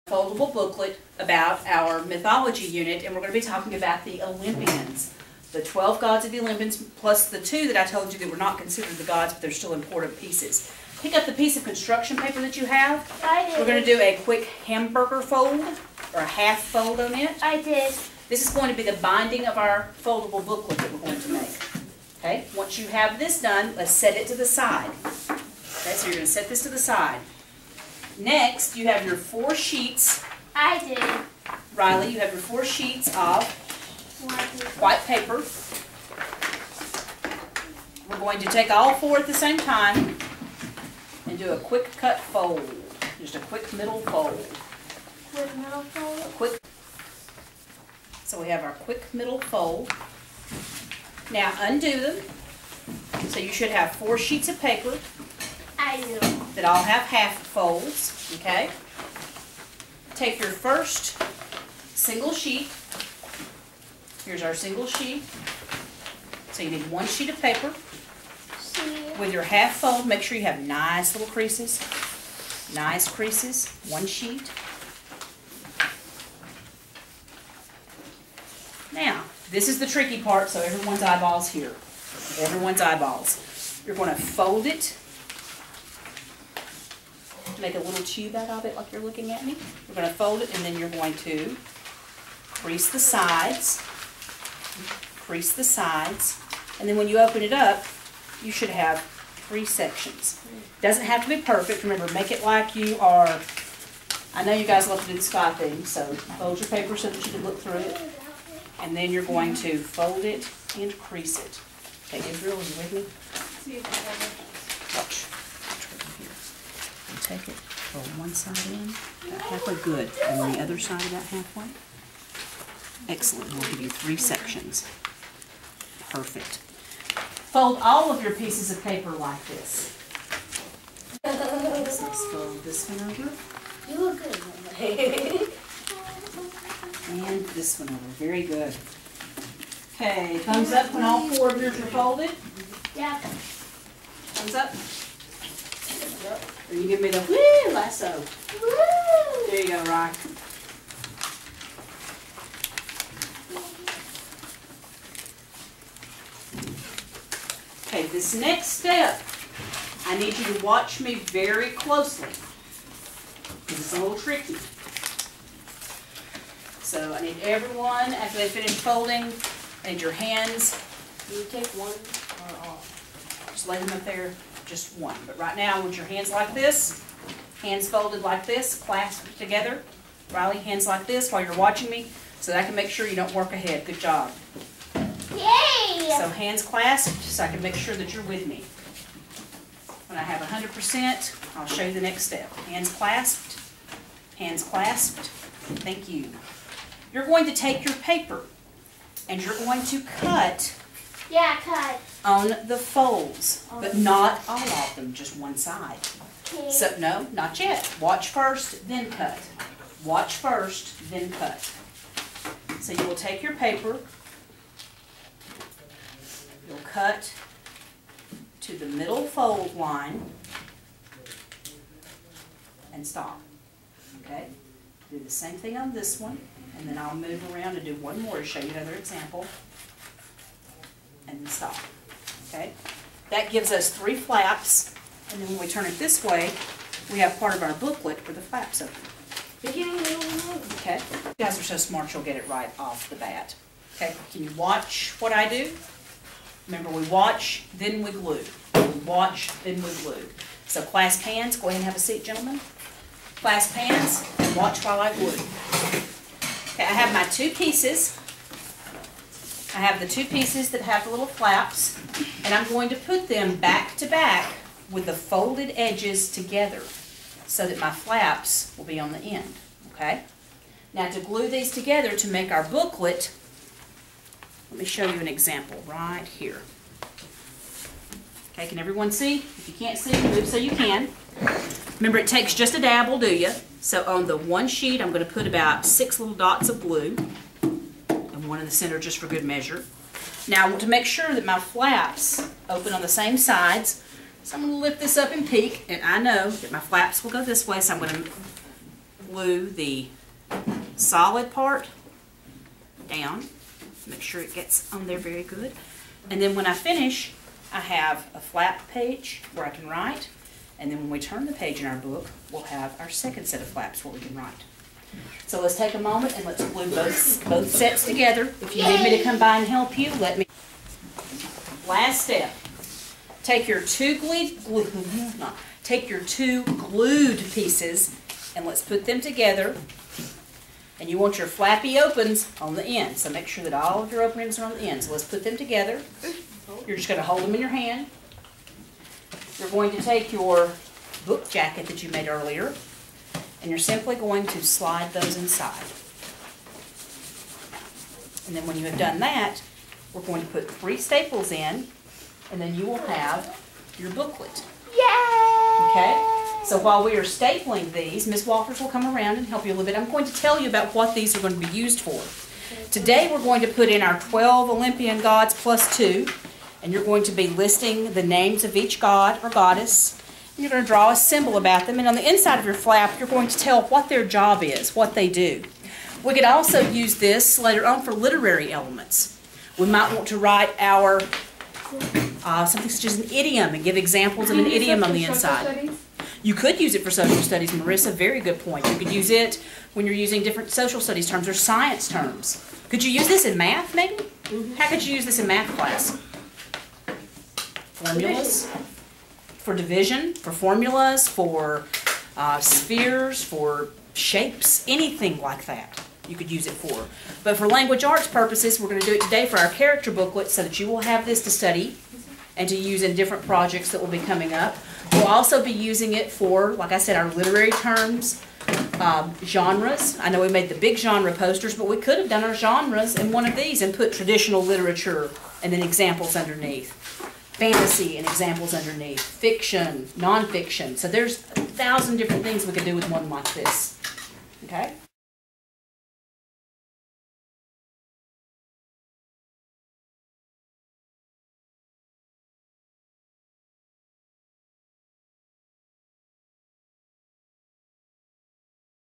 Foldable booklet about our mythology unit, and we're going to be talking about the Olympians. The 12 gods of the Olympians, plus the 2 that I told you that were not considered the gods, but they're still important pieces. Pick up the piece of construction paper that you have. I did. We're going to do a quick hamburger fold, or a half fold on it. I did. This is going to be the binding of our foldable booklet that we're going to make. Okay, once you have this done, let's set it to the side. Okay, so you're going to set this to the side. Next, you have your 4 sheets. I did. Riley, you have your 4 sheets of white paper. We're going to take all 4 at the same time and do a quick cut fold. Just a quick middle fold. Quick middle fold? So we have our quick middle fold. Now undo them. So you should have 4 sheets of paper. I do. That all have half folds, okay? Take your first single sheet. Here's our single sheet. So you need 1 sheet of paper. With your half fold, make sure you have nice little creases. Nice creases, 1 sheet. Now, this is the tricky part, so everyone's eyeballs here. Everyone's eyeballs. You're going to fold it. Make a little tube out of it like you're looking at me. You're going to fold it, and then you're going to crease the sides. Crease the sides. And then when you open it up, you should have 3 sections. Doesn't have to be perfect. Remember, make it like you are, I know you guys love to do the sky thing, so fold your paper so that you can look through it. And then you're going to fold it and crease it. Okay, Israel, are you with me? Watch. Take it, fold one side in, about halfway, good, and then the other side about halfway. Excellent, and we'll give you 3 sections. Perfect. Fold all of your pieces of paper like this. Let's fold this one over. You look good. And this one over, very good. Okay, thumbs up when all 4 of yours are folded. Yeah. Thumbs up. Or you give me the woo lasso. Woo! There you go, Rye. Okay, this next step, I need you to watch me very closely, because it's a little tricky. So I need everyone, after they finish folding, I need your hands. Do you take one or all? Just lay them up there. Just one. But right now, with your hands like this, hands folded like this, clasped together. Riley, hands like this while you're watching me, so that I can make sure you don't work ahead. Good job. Yay! So hands clasped, so I can make sure that you're with me. When I have 100%, I'll show you the next step. Hands clasped, hands clasped. Thank you. You're going to take your paper, and you're going to cut. Yeah, cut. On the folds, but not all of them, just one side. Okay. So, no, not yet. Watch first, then cut. Watch first, then cut. So you will take your paper, you'll cut to the middle fold line, and stop. Okay? Do the same thing on this one, and then I'll move around and do one more to show you another example, and then stop. Okay, that gives us 3 flaps, and then when we turn it this way, we have part of our booklet where the flaps open. Okay, you guys are so smart, you'll get it right off the bat. Okay, can you watch what I do? Remember, we watch, then we glue. We watch, then we glue. So clasp hands, go ahead and have a seat, gentlemen. Clasp hands, and watch while I glue. Okay, I have my 2 pieces. I have the 2 pieces that have the little flaps, and I'm going to put them back to back with the folded edges together so that my flaps will be on the end, okay? Now to glue these together to make our booklet, let me show you an example right here. Okay, can everyone see? If you can't see, move so you can. Remember, it takes just a dab will do you. So on the 1 sheet, I'm going to put about 6 little dots of glue. One in the center just for good measure. Now to make sure that my flaps open on the same sides, so I'm going to lift this up and peek, and I know that my flaps will go this way, so I'm going to glue the solid part down. Make sure it gets on there very good. And then when I finish, I have a flap page where I can write. And then when we turn the page in our book, we'll have our second set of flaps where we can write. So let's take a moment and let's glue both sets together. If you need me to come by and help you, let me. Last step. Take your two glued pieces and let's put them together. And you want your flappy opens on the end. So make sure that all of your openings are on the end. So let's put them together. You're just going to hold them in your hand. You're going to take your book jacket that you made earlier, and you're simply going to slide those inside. And then when you have done that, we're going to put 3 staples in, and then you will have your booklet. Yay! Okay? So while we are stapling these, Ms. Walters will come around and help you a little bit. I'm going to tell you about what these are going to be used for. Today we're going to put in our 12 Olympian gods plus 2. And you're going to be listing the names of each god or goddess. And you're going to draw a symbol about them. And on the inside of your flap, you're going to tell what their job is, what they do. We could also use this later on for literary elements. We might want to write our something such as an idiom and give examples of an idiom on the inside. You could use it for social studies, Marissa. Very good point. You could use it when you're using different social studies terms or science terms. Could you use this in math, maybe? How could you use this in math class? Formulas for division, for formulas, for spheres, for shapes, anything like that you could use it for. But for language arts purposes, we're going to do it today for our character booklet so that you will have this to study and to use in different projects that will be coming up. We'll also be using it for, like I said, our literary terms, genres. I know we made the big genre posters, but we could have done our genres in one of these and put traditional literature and then examples underneath. Fantasy and examples underneath, fiction, nonfiction. So there's 1,000 different things we could do with one like this. Okay?